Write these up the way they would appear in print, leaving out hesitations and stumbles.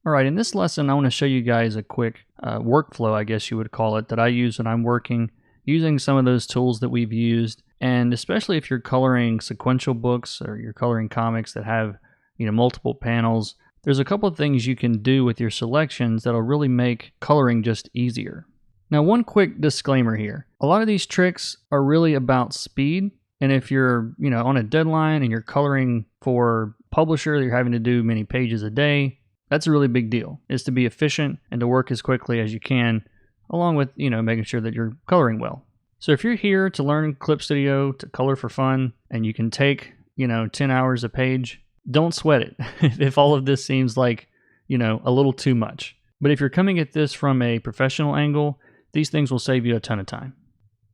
Alright, in this lesson I want to show you guys a quick workflow, I guess you would call it, that I use when I'm working using some of those tools that we've used. And especially if you're coloring sequential books or you're coloring comics that have, multiple panels, there's a couple of things you can do with your selections that'll really make coloring just easier. Now, one quick disclaimer here. A lot of these tricks are really about speed, and if you're, on a deadline and you're coloring for publisher, you're having to do many pages a day, that's a really big deal, is to be efficient and to work as quickly as you can, along with, making sure that you're coloring well. So if you're here to learn Clip Studio, to color for fun, and you can take, 10 hours a page, don't sweat it if all of this seems like, a little too much. But if you're coming at this from a professional angle, these things will save you a ton of time.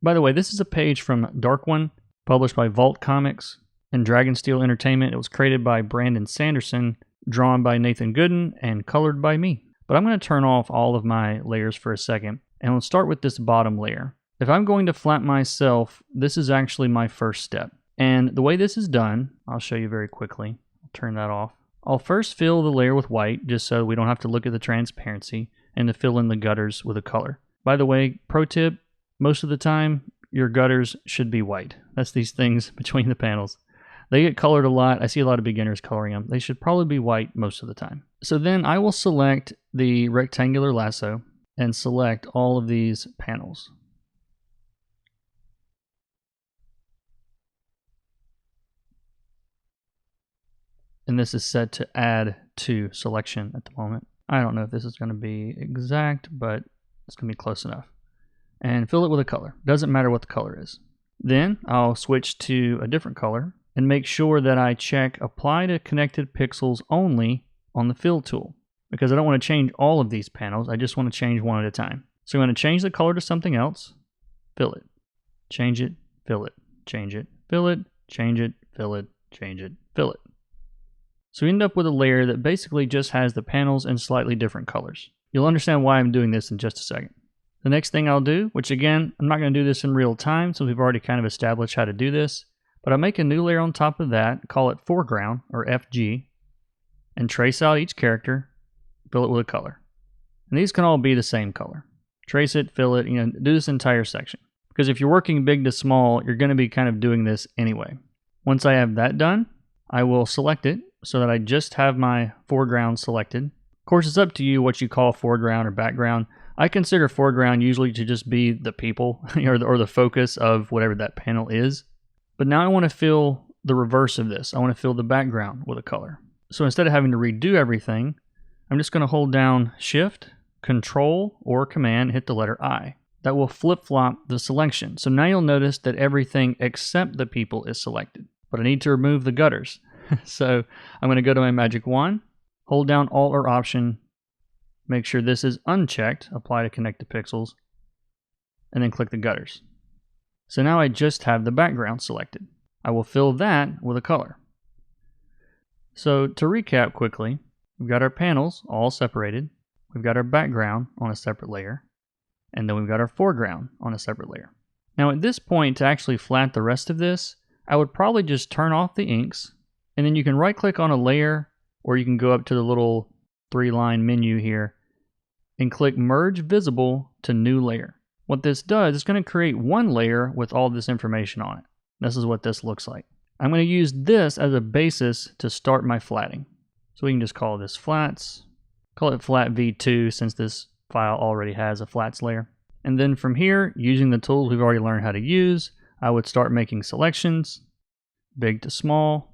By the way, this is a page from Dark One, published by Vault Comics and Dragonsteel Entertainment. It was created by Brandon Sanderson, drawn by Nathan Gooden, and colored by me. But I'm going to turn off all of my layers for a second, and we'll start with this bottom layer. If I'm going to flat myself, this is actually my first step. And the way this is done, I'll show you very quickly. I'll turn that off. I'll first fill the layer with white, just so we don't have to look at the transparency, and to fill in the gutters with a color. By the way, pro tip, most of the time, your gutters should be white. That's these things between the panels. They get colored a lot. I see a lot of beginners coloring them. They should probably be white most of the time. So then I will select the rectangular lasso and select all of these panels. And this is set to add to selection at the moment. I don't know if this is going to be exact, but it's going to be close enough. And fill it with a color. Doesn't matter what the color is. Then I'll switch to a different color and make sure that I check Apply to Connected Pixels Only on the Fill tool, because I don't want to change all of these panels. I just want to change one at a time. So I'm going to change the color to something else, fill it, change it, fill it, change it, fill it, change it, fill it, change it, fill it. So we end up with a layer that basically just has the panels in slightly different colors. You'll understand why I'm doing this in just a second. The next thing I'll do, which again, I'm not going to do this in real time since we've already kind of established how to do this, but I'll make a new layer on top of that, call it Foreground, or FG, and trace out each character, fill it with a color. And these can all be the same color. Trace it, fill it, do this entire section. Because if you're working big to small, you're going to be kind of doing this anyway. Once I have that done, I will select it so that I just have my foreground selected. Of course, it's up to you what you call foreground or background. I consider foreground usually to just be the people or the focus of whatever that panel is. But now I want to fill the reverse of this. I want to fill the background with a color. So instead of having to redo everything, I'm just going to hold down Shift, Control, or Command, hit the letter I. That will flip-flop the selection. So now you'll notice that everything except the people is selected. But I need to remove the gutters. So I'm going to go to my magic wand, hold down Alt or Option, make sure this is unchecked, Apply to Connect to Pixels, and then click the gutters. So now I just have the background selected. I will fill that with a color. So to recap quickly, we've got our panels all separated, we've got our background on a separate layer, and then we've got our foreground on a separate layer. Now at this point, to actually flat the rest of this, I would probably just turn off the inks, and then you can right click on a layer, or you can go up to the little 3-line menu here and click Merge Visible to New Layer. What this does, it's going to create one layer with all this information on it. This is what this looks like. I'm going to use this as a basis to start my flatting. So we can just call this flats, call it flat v2 since this file already has a flats layer. And then from here, using the tools we've already learned how to use, I would start making selections, big to small,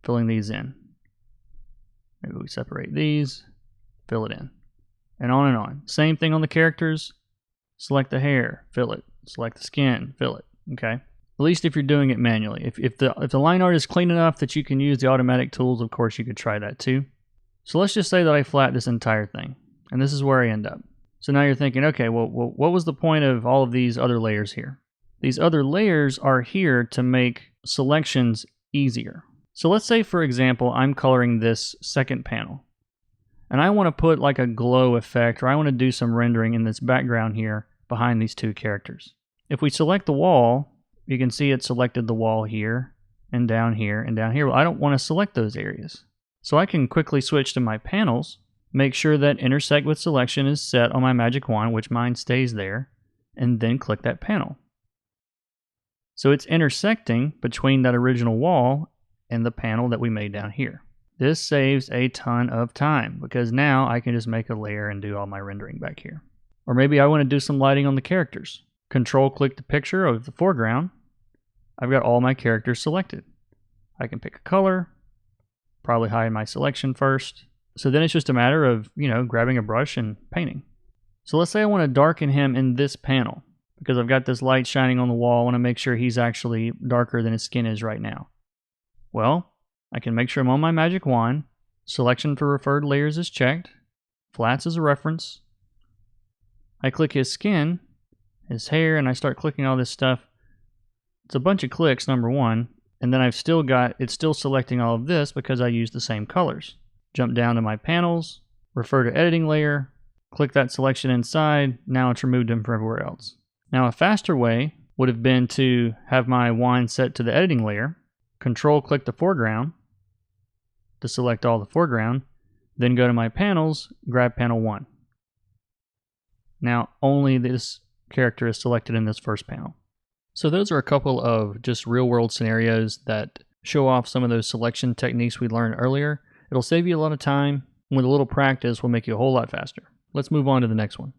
filling these in. Maybe we separate these, fill it in, and on and on. Same thing on the characters. Select the hair, fill it. Select the skin, fill it. Okay. At least if you're doing it manually. If the line art is clean enough that you can use the automatic tools, of course you could try that too. So let's just say that I flat this entire thing, and this is where I end up. So now you're thinking, okay, well, what was the point of all of these other layers here? These other layers are here to make selections easier. So let's say, for example, I'm coloring this second panel, and I want to put like a glow effect, or I want to do some rendering in this background here behind these two characters. If we select the wall, you can see it selected the wall here, and down here, and down here. Well, I don't want to select those areas. So I can quickly switch to my panels, make sure that intersect with selection is set on my magic wand, which mine stays there, and then click that panel. So it's intersecting between that original wall and the panel that we made down here. This saves a ton of time because now I can just make a layer and do all my rendering back here. Or maybe I want to do some lighting on the characters. Control click the picture of the foreground. I've got all my characters selected. I can pick a color, probably hide my selection first. So then it's just a matter of, grabbing a brush and painting. So let's say I want to darken him in this panel because I've got this light shining on the wall. I want to make sure he's actually darker than his skin is right now. Well, I can make sure I'm on my magic wand. Selection for referred layers is checked. Flats is a reference. I click his skin, his hair, and I start clicking all this stuff. It's a bunch of clicks, number one, and then it's still selecting all of this because I use the same colors. Jump down to my panels, refer to editing layer, click that selection inside. Now it's removed them from everywhere else. Now a faster way would have been to have my wand set to the editing layer, control click the foreground to select all the foreground, then go to my panels, grab panel 1. Now only this character is selected in this first panel. So those are a couple of just real world scenarios that show off some of those selection techniques we learned earlier. It'll save you a lot of time. With a little practice, will make you a whole lot faster. Let's move on to the next one.